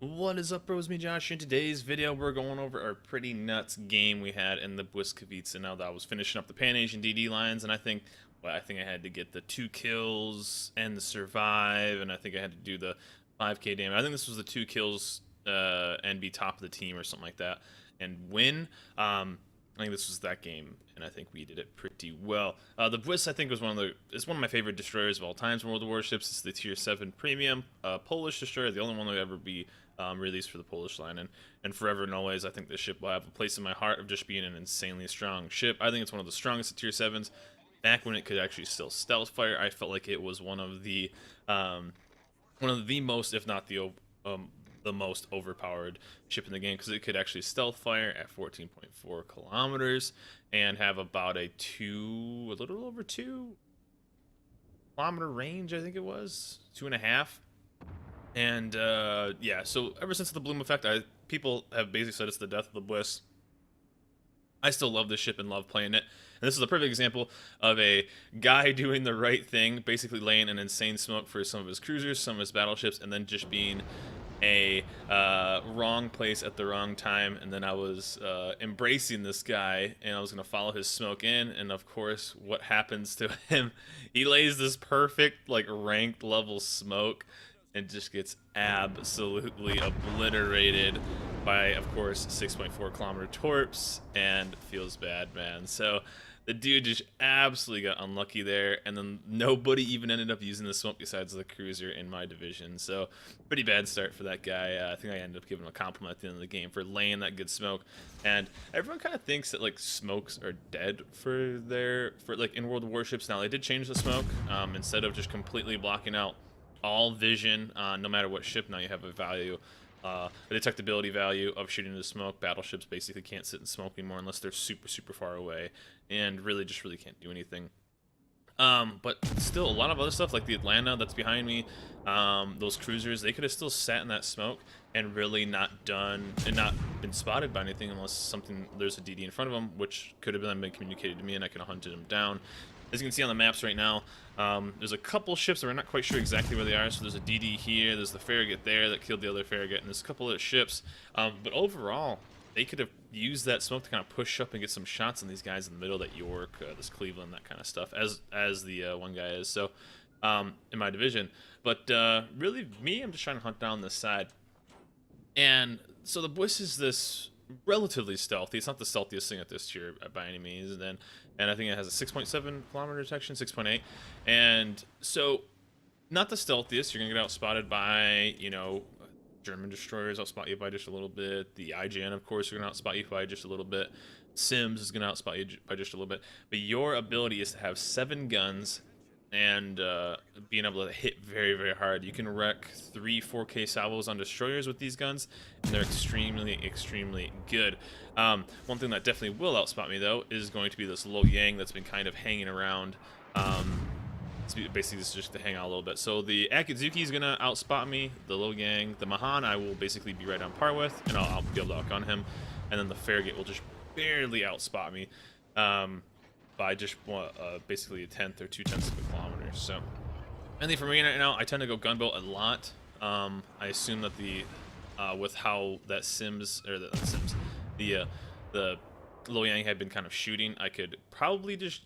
What is up, bros? Me, Josh. In today's video, we're going over our pretty nuts game we had in the Blyskawica. Now that I was finishing up the Pan Asian DD lines, and I think I had to get the 2 kills and the survive, and I think I had to do the 5k damage. I think this was the 2 kills and be top of the team or something like that, and win. I think this was that game, and I think we did it pretty well. The Bliss, I think, was one of my favorite destroyers of all times in World of Warships. It's the Tier 7 Premium Polish destroyer, the only one that will ever be released for the Polish line, and forever and always, I think this ship will have a place in my heart of just being an insanely strong ship. I think it's one of the strongest at Tier 7s. Back when it could actually still stealth fire, I felt like it was one of the most, if not the most overpowered ship in the game, because it could actually stealth fire at 14.4 kilometers and have about a little over 2 kilometer range. I think it was 2.5. And yeah, so ever since the bloom effect, people have basically said it's the death of the Bliss. I still love this ship and love playing it. And this is a perfect example of a guy doing the right thing, basically laying an insane smoke for some of his cruisers, some of his battleships, and then just being a wrong place at the wrong time. And then I was embracing this guy, and I was going to follow his smoke in. And of course, what happens to him? He lays this perfect, like, ranked level smoke and just gets absolutely obliterated by, of course, 6.4 kilometer torps, and feels bad, man. So the dude just absolutely got unlucky there, and then nobody even ended up using the smoke besides the cruiser in my division. So pretty bad start for that guy. I think I ended up giving him a compliment at the end of the game for laying that good smoke. And everyone kind of thinks that, like, smokes are dead for like in World of Warships. Now they did change the smoke. Instead of just completely blocking out all vision, no matter what ship, now you have a value, a detectability value of shooting into smoke. Battleships basically can't sit in smoke anymore unless they're super far away, and really can't do anything. But still, a lot of other stuff like the Atlanta that's behind me, those cruisers, they could have still sat in that smoke and really not been spotted by anything unless there's a DD in front of them, which could have been communicated to me, and I could have hunted them down. As you can see on the maps right now, there's a couple ships that we're not quite sure exactly where they are. So there's a DD here, there's the Farragut there that killed the other Farragut, and there's a couple of ships. But overall, they could have used that smoke to kind of push up and get some shots on these guys in the middle, that York, this Cleveland, that kind of stuff, as the one guy is. So in my division, but really, I'm just trying to hunt down this side. And so the Bliss is this relatively stealthy. It's not the stealthiest thing at this tier by any means. And I think it has a 6.7 kilometer detection, 6.8. And so, not the stealthiest. You're going to get outspotted by, German destroyers. Outspot you by just a little bit. The IGN, of course, are going to outspot you by just a little bit. Sims is going to outspot you by just a little bit. But your ability is to have 7 guns and being able to hit very hard. You can wreck 3-4k salvos on destroyers with these guns, and they're extremely good. One thing that definitely will outspot me, though, is going to be this Lo Yang that's been kind of hanging around. It's basically just to hang out a little bit. So the Akizuki is going to outspot me, the Lo Yang. The Mahan I will basically be right on par with, and I'll be able to outgun him. And then the Farragut will just barely outspot me. By just basically a 1/10 or 2/10 of a kilometer. So, and the for me right now, I tend to go gunboat a lot. I assume that with how that the Lo Yang had been kind of shooting, I could probably just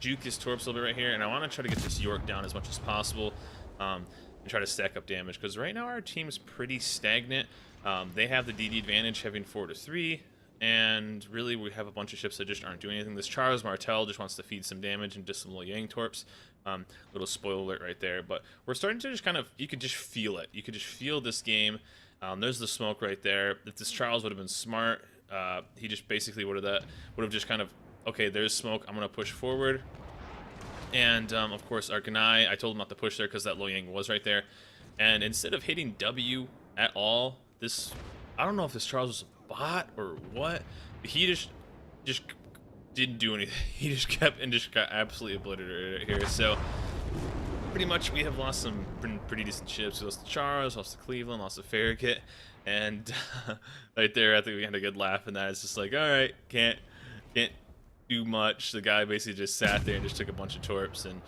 juke his torps a little bit right here, and I want to try to get this York down as much as possible, and try to stack up damage, because right now our team's pretty stagnant. They have the DD advantage, having 4-3. And really, we have a bunch of ships that just aren't doing anything. This Charles Martel just wants to feed some damage and just some Lo Yang torps. Little spoiler alert right there. But we're starting to just kind of, you could just feel it. You could just feel this game. There's the smoke right there. If this Charles would have been smart, he just basically would have just kind of, okay, there's smoke, I'm going to push forward. And, of course, our Ganai, I told him not to push there because that Lo Yang was right there. And instead of hitting W at all, I don't know if this Charles was bot or what, but he just didn't do anything. He just got absolutely obliterated here. So pretty much we have lost some pretty decent ships. We lost to Charles, lost to Cleveland, lost to Farragut, and right there I think we had a good laugh, and that it's just like, all right, can't do much. The guy basically just sat there and just took a bunch of torps, and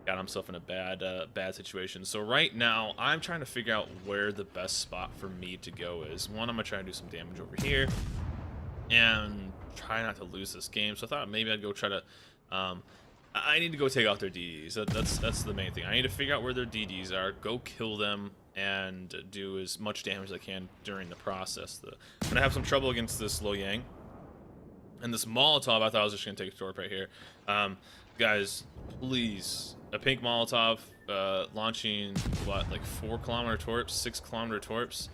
got himself in a bad situation. So right now, I'm trying to figure out where the best spot for me to go is. One, I'm gonna try to do some damage over here, and try not to lose this game. So I thought maybe I'd go try to. I need to go take out their DDs. That's the main thing. I need to figure out where their DDs are, go kill them, and do as much damage as I can during the process. I'm gonna have some trouble against this Lo Yang. And this Molotov, I thought I was just going to take a torp right here. Guys, please, a pink Molotov launching, what, like 4-kilometer torps, 6-kilometer torps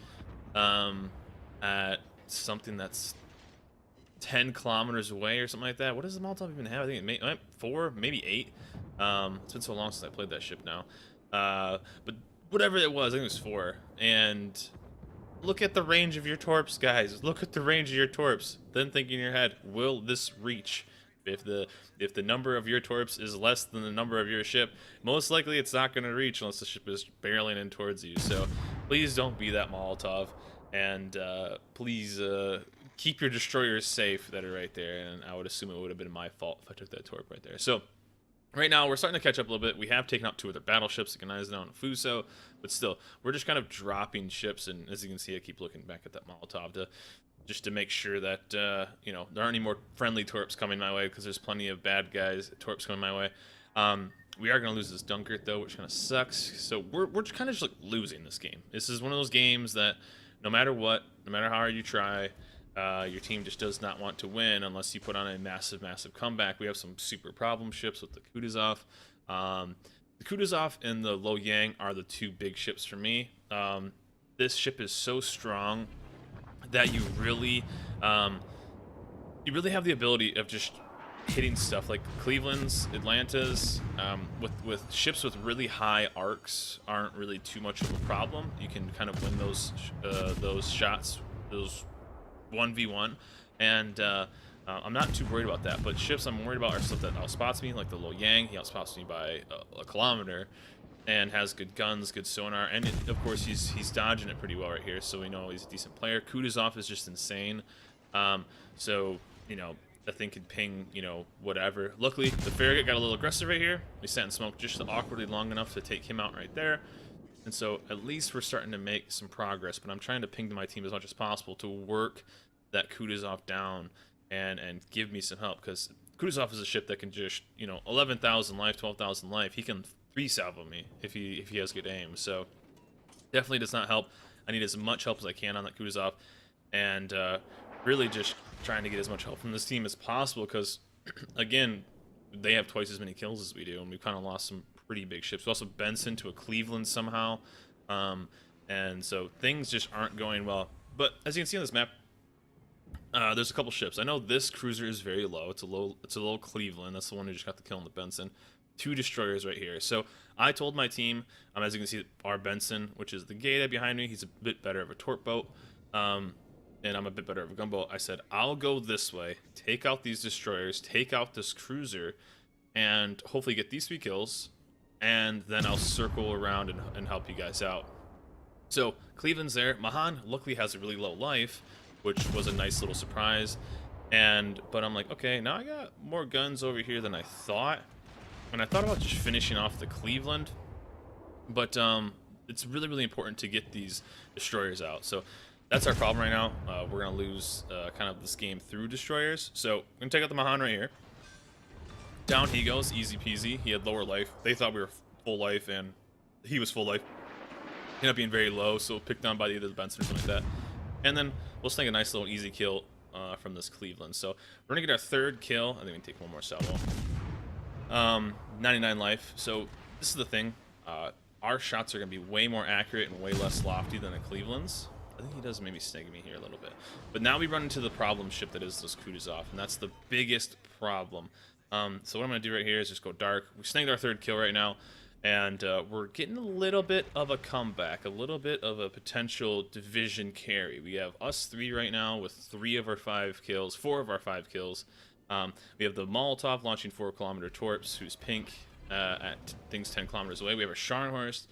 at something that's 10 kilometers away or something like that. What does the Molotov even have? I think it may 4, maybe 8. It's been so long since I played that ship now. But whatever it was, I think it was 4. And look at the range of your torps, guys. Look at the range of your torps. Then think in your head, will this reach? If the number of your torps is less than the number of your ship, most likely it's not going to reach unless the ship is barreling in towards you. So please don't be that Molotov, and please keep your destroyers safe that are right there. And I would assume it would have been my fault if I took that torp right there. So right now, we're starting to catch up a little bit. We have taken out 2 other battleships, the Gneisenau and Fuso, but still, we're just kind of dropping ships, and as you can see, I keep looking back at that Molotov just to make sure that, you know, there aren't any more friendly torps coming my way, because there's plenty of bad guys, torps coming my way. We are going to lose this Dunkirk, though, which kind of sucks, so we're kind of just, like, losing this game. This is one of those games that no matter what, no matter how hard you try, your team just does not want to win unless you put on a massive comeback. We have some super problem ships with the Kutuzov. The Kutuzov and the Lo Yang are the 2 big ships for me. This ship is so strong that you really have the ability of just hitting stuff like Cleveland's, Atlanta's, with ships with really high arcs aren't really too much of a problem. You can kind of win those shots, those 1v1, and I'm not too worried about that. But ships I'm worried about are stuff that outspots me, like the Lo Yang. He outspots me by a kilometer, and has good guns, good sonar, and of course he's dodging it pretty well right here, so we know he's a decent player. Kutuzov is just insane, so you know that thing could ping, you know, whatever. Luckily, the Farragut got a little aggressive right here. We sat in smoke just awkwardly long enough to take him out right there. And so at least we're starting to make some progress, but I'm trying to ping to my team as much as possible to work that Kutuzov down and give me some help, because Kutuzov is a ship that can just, you know, 11,000 life, 12,000 life. He can 3-salvo me if he has good aim. So definitely does not help. I need as much help as I can on that Kutuzov, and really just trying to get as much help from this team as possible, because again, they have twice as many kills as we do, and we've kind of lost some pretty big ships. We also Benson to a Cleveland somehow, and so things just aren't going well. But as you can see on this map, there's a couple ships. I know this cruiser is very low. It's a low Cleveland. That's the one who just got the kill on the Benson. 2 destroyers right here. So I told my team, as you can see, our Benson, which is the Gaeta behind me, he's a bit better of a torp boat, and I'm a bit better of a gunboat. I said, I'll go this way, take out these destroyers, take out this cruiser, and hopefully get these 3 kills, and then I'll circle around and help you guys out. So Cleveland's there. Mahan luckily has a really low life, which was a nice little surprise. But I'm like, okay, now I got more guns over here than I thought. And I thought about just finishing off the Cleveland, but it's really important to get these destroyers out. So that's our problem right now. We're gonna lose kind of this game through destroyers. So I'm gonna take out the Mahan right here. Down he goes, easy peasy. He had lower life. They thought we were full life, and he was full life. Ended up being very low, so picked on by either the Benson or something like that. And then we'll snag a nice little easy kill from this Cleveland. So we're gonna get our 3rd kill. I think we can take one more salvo. 99 life. So this is the thing. Our shots are gonna be way more accurate and way less lofty than the Cleveland's. I think he does maybe snag me here a little bit. But now we run into the problem ship that is this Kutuzov, and that's the biggest problem. So what I'm gonna do right here is just go dark. We snagged our 3rd kill right now, and we're getting a little bit of a comeback, a little bit of a potential division carry. We have us 3 right now with 3 of our 5 kills, 4 of our 5 kills. We have the Molotov launching 4-kilometer torps, who's pink at things 10 kilometers away. We have a Scharnhorst,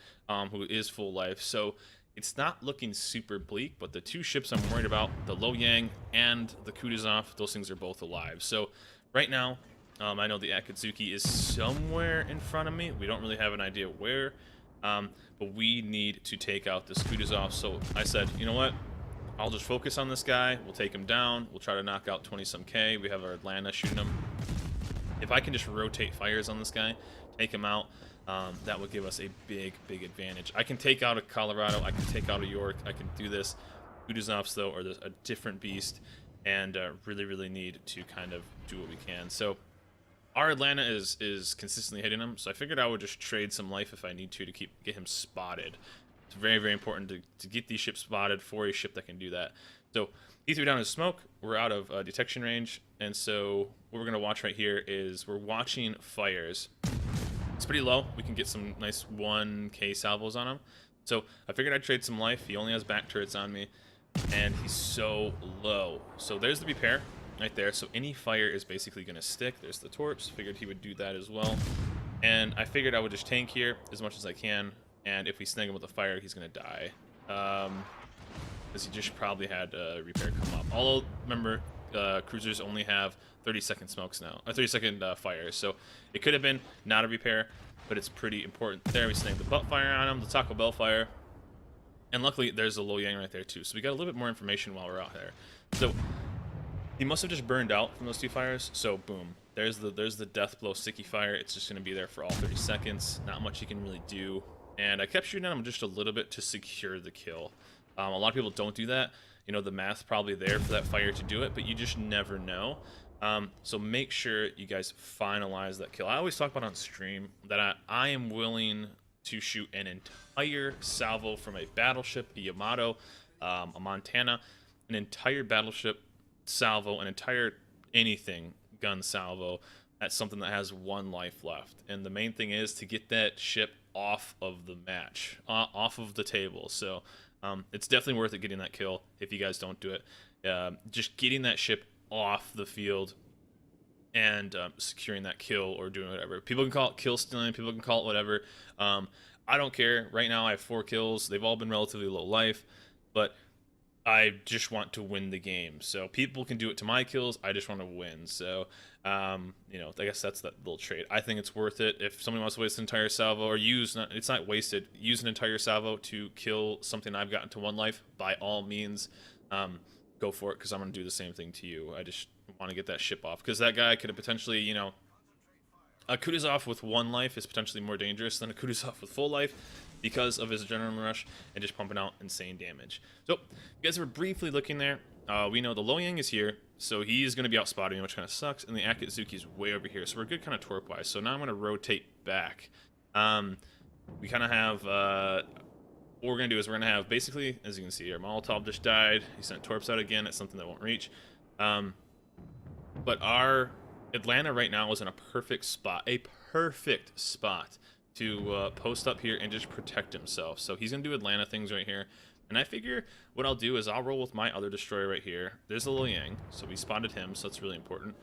who is full life. So it's not looking super bleak, but the 2 ships I'm worried about, the Lo Yang and the Kutuzov, those things are both alive. So right now, I know the Akatsuki is somewhere in front of me. We don't really have an idea where, but we need to take out this Kutuzov. So I said, you know what? I'll just focus on this guy. We'll take him down. We'll try to knock out 20-some K. We have our Atlanta shooting him. If I can just rotate fires on this guy, take him out, that would give us a big, big advantage. I can take out a Colorado. I can take out a York. I can do this. Kutuzovs, though, are a different beast, and really, really need to kind of do what we can. So our Atlanta is consistently hitting him, so I figured I would just trade some life if I need to get him spotted. It's very, very important to get these ships spotted for a ship that can do that. So he threw down his smoke. We're out of detection range, and so what we're going to watch right here is we're watching fires. It's pretty low. We can get some nice 1K salvos on him. So I figured I'd trade some life. He only has back turrets on me, and he's so low. So there's the repair right there. So any fire is basically going to stick. There's the torps. Figured he would do that as well. And I figured I would just tank here as much as I can. And if we snag him with a fire, he's going to die. Because he just probably had repair come up. Although, remember, cruisers only have 30-second smokes now. 30-second fires. So it could have been not a repair, but it's pretty important. There, we snagged the butt fire on him, the Taco Bell fire. And luckily, there's a Lo Yang right there, too. So we got a little bit more information while we're out there. So he must have just burned out from those 2 fires. So, boom. There's the death blow sticky fire. It's just going to be there for all 30 seconds. Not much you can really do. And I kept shooting at him just a little bit to secure the kill. A lot of people don't do that. You know, the math's probably there for that fire to do it, but you just never know. So make sure you guys finalize that kill. I always talk about on stream that I am willing to shoot an entire salvo from a battleship, a Yamato, a Montana, an entire battleship salvo, an entire anything gun salvo at something that has 1 life left. And the main thing is to get that ship off of the match, off of the table. So it's definitely worth it getting that kill if you guys don't do it. Just getting that ship off the field and securing that kill or doing whatever. People can call it kill stealing, people can call it whatever. I don't care. Right now I have 4 kills. They've all been relatively low life, but I just want to win the game. So people can do it to my kills. I just want to win. So, you know, I guess that's that little trade. I think it's worth it. If somebody wants to waste an entire salvo or it's not wasted, use an entire salvo to kill something I've gotten to 1 life, by all means, go for it, because I'm going to do the same thing to you. I just want to get that ship off, because that guy could have potentially, you know, a Kutuzov with 1 life is potentially more dangerous than a Kutuzov with full life because of his adrenaline rush and just pumping out insane damage. So, you guys were briefly looking there. We know the Lo Yang is here, so he's going to be out spotting, which kind of sucks, and the Akatsuki is way over here, so we're good kind of torp-wise. So now I'm going to rotate back. We kind of have, what we're going to do is we're going to have, basically, as you can see here, Molotov just died. He sent torps out again. It's something that won't reach. But our Atlanta right now is in a perfect spot to post up here and just protect himself. So he's going to do Atlanta things right here. And I figure what I'll do is I'll roll with my other destroyer right here. There's the Lo Yang, so we spotted him, so that's really important.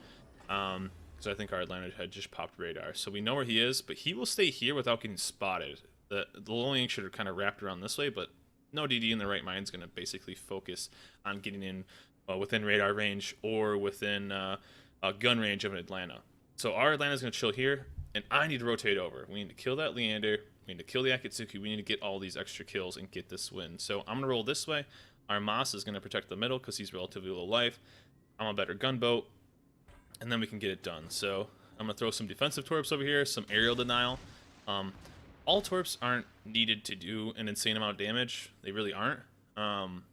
So I think our Atlanta had just popped radar. So we know where he is, but he will stay here without getting spotted. The Lo Yang should have kind of wrapped around this way, but no DD in the right mind is going to basically focus on getting in within radar range or within gun range of an Atlanta. So our Atlanta is going to chill here, and I need to rotate over. We need to kill that Leander. We need to kill the Akatsuki. We need to get all these extra kills and get this win. So I'm going to roll this way. Our Moss is going to protect the middle because he's relatively low life. I'm a better gunboat, and then we can get it done. So I'm going to throw some defensive torps over here, some aerial denial. All torps aren't needed to do an insane amount of damage. They really aren't.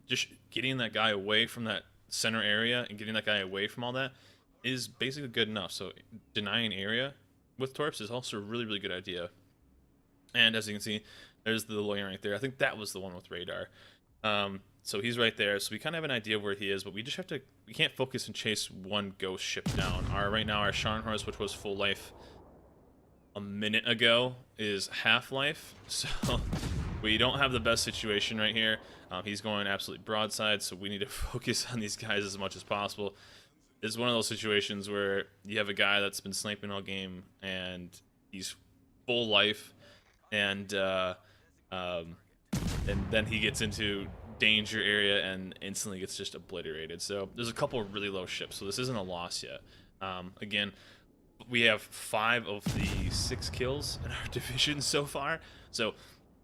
Just getting that guy away from that center area and getting that guy away from all that is basically good enough. So denying area with torps is also a really, really good idea. And as you can see, there's the Lo Yang right there. I think that was the one with radar. So he's right there. So we kind of have an idea of where he is, but we just have to, we can't focus and chase one ghost ship down. Right now, our Scharnhorst, which was full life a minute ago, is half life. So we don't have the best situation right here. He's going absolutely broadside, so we need to focus on these guys as much as possible. It's one of those situations where you have a guy that's been sniping all game, and he's full life, and then he gets into danger area and instantly gets just obliterated. So there's a couple of really low ships, so this isn't a loss yet. Again, We have 5 of the 6 kills in our division so far. So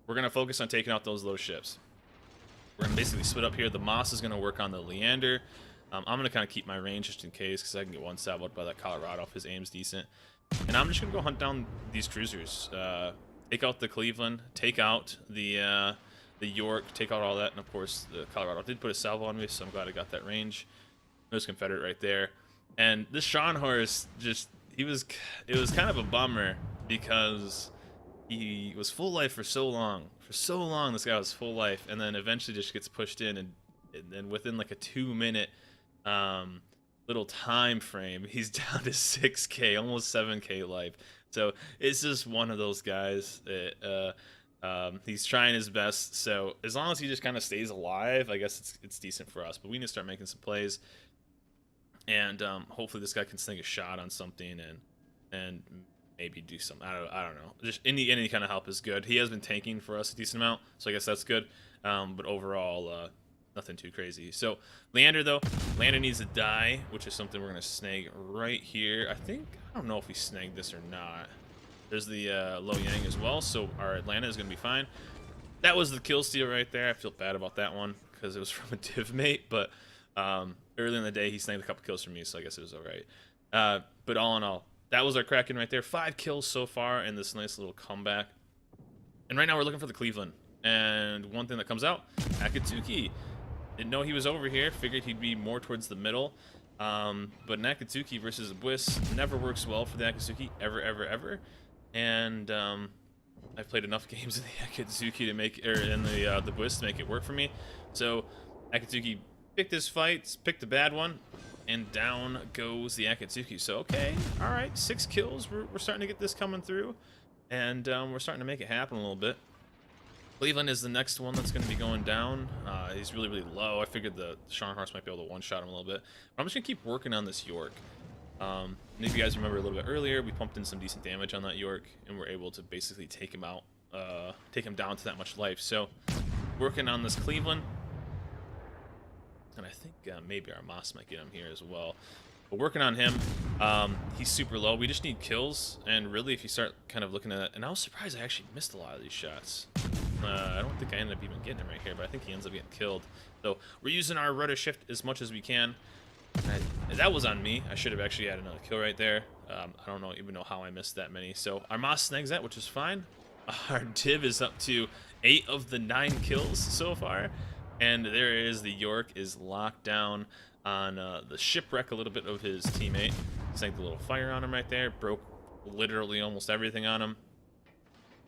we're going to focus on taking out those low ships. We're going to basically split up here. The Moss is going to work on the Leander. I'm going to kind of keep my range just in case, because I can get one salvoed by that Colorado if his aim's decent. And I'm just going to go hunt down these cruisers. Take out the Cleveland, take out the York, take out all that, and of course the Colorado did put a salvo on me, so I'm glad I got that range. There's Confederate right there. And this Scharnhorst it was kind of a bummer because he was full life for so long. For so long, this guy was full life, and then eventually just gets pushed in, and then within like a 2-minute little time frame, he's down to 6K, almost 7K life. So it's just one of those guys that he's trying his best. So as long as he just kind of stays alive, I guess it's decent for us. But we need to start making some plays. And hopefully this guy can sneak a shot on something and maybe do something. I don't know. Just any kind of help is good. He has been tanking for us a decent amount, so I guess that's good. But overall, nothing too crazy. So Leander though, Leander needs to die, which is something we're gonna snag right here. I don't know if we snagged this or not. There's the Lo Yang as well, so our Atlanta is gonna be fine. That was the kill steal right there. I feel bad about that one because it was from a div mate, but early in the day, he snagged a couple kills from me, so I guess it was all right. But all in all, that was our Kraken right there. 5 kills so far in this nice little comeback. And right now we're looking for the Cleveland. And one thing that comes out, Akatsuki. Didn't know he was over here. Figured he'd be more towards the middle. But an Akatsuki versus a Blyss never works well for the Akatsuki, ever, ever, ever. And I've played enough games in the Akatsuki to make, or in the Blyss to make it work for me. So Akatsuki picked his fights, picked the bad one, and down goes the Akatsuki. So okay, all right, 6 kills. We're starting to get this coming through, and we're starting to make it happen a little bit. Cleveland is the next one that's going to be going down. He's really, really low. I figured the Scharnhorst might be able to one-shot him a little bit. But I'm just going to keep working on this York. And if you guys remember a little bit earlier, we pumped in some decent damage on that York, and we're able to basically take him out, take him down to that much life. So working on this Cleveland. And I think maybe our Moss might get him here as well. But working on him, he's super low. We just need kills, and really if you start kind of looking at it, and I was surprised I actually missed a lot of these shots. I don't think I ended up even getting him right here, but I think he ends up getting killed. So we're using our rudder shift as much as we can. That was on me. I should have actually had another kill right there. I don't even know how I missed that many. So our Moss snags that, which is fine. Our div is up to 8 of the 9 kills so far. And there it is. The York is locked down on the shipwreck a little bit of his teammate. Snagged a little fire on him right there. Broke literally almost everything on him.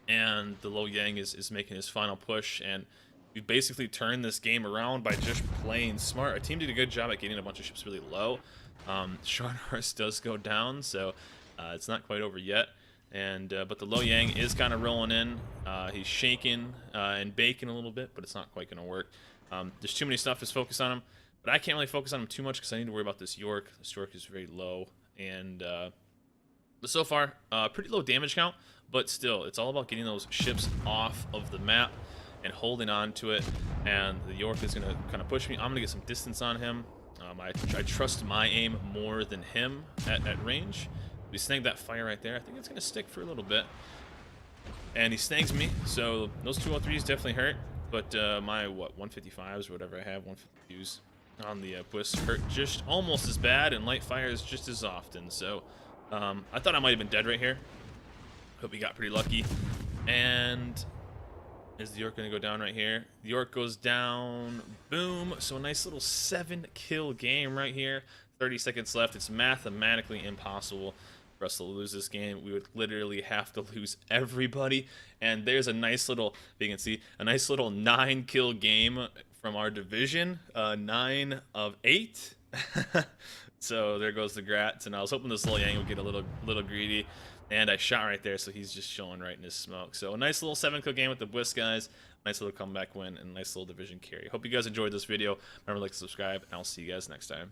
And the Lo Yang is making his final push. And we basically turned this game around by just playing smart. Our team did a good job at getting a bunch of ships really low. Scharnhorst does go down, so it's not quite over yet. And but the Lo Yang is kind of rolling in. He's shaking and baking a little bit, but it's not quite going to work. There's too many stuff to focus on him, but I can't really focus on him too much because I need to worry about this York. This York is very low, and but so far, pretty low damage count, but still, it's all about getting those ships off of the map and holding on to it. And the York is going to kind of push me. I'm going to get some distance on him. I trust my aim more than him at range. We snagged that fire right there. I think it's going to stick for a little bit. And he snags me, so those 203s definitely hurt. But my, 155s or whatever I have, 152s on the Blyss hurt just almost as bad, and light fires just as often. So I thought I might have been dead right here, but we got pretty lucky. And is the York going to go down right here? The York goes down. Boom. So a nice little 7-kill game right here. 30 seconds left. It's mathematically impossible for us to lose this game. We would literally have to lose everybody. And there's a nice little, you can see, a nice little 9-kill game from our division. 9 of 8. So there goes the Grats. And I was hoping this Lo Yang would get a little greedy. And I shot right there, so he's just chilling right in his smoke. So a nice little 7-kill game with the Blyss guys. Nice little comeback win and a nice little division carry. Hope you guys enjoyed this video. Remember to like, subscribe, and I'll see you guys next time.